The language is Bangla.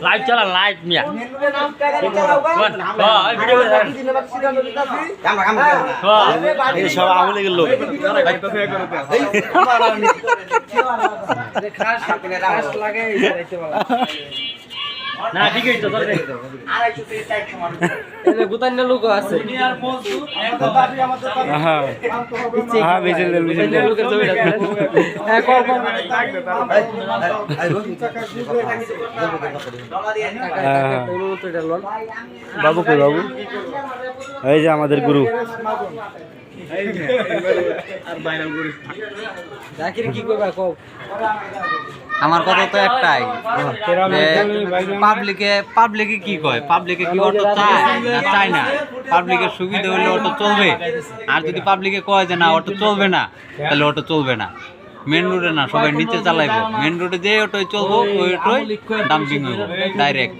লাইভ চালা লাইভ মিয়া সব আমলে গেল না ঠিকই তো গুতান্য লোক আছে হ্যাঁ বেজে লোকের ছবিটা হ্যাঁ কম কম বাবু কই বাবু এই যে আমাদের গুরু কি করবা কও আমার কথা তো একটাই পাবলিকে কি কয় পাবলিকে কি অটো চায় না চায় না পাবলিকের সুবিধা হলে অটো চলবে আর যদি পাবলিকে কয় যে না অটো চলবে না তাহলে অটো চলবে না মেন রোডে না সবাই নিচে চালাইবো মেন রোডে যে অটোয় চলবো ওই অটোয় ডাম্পিং হইব ডাইরেক্ট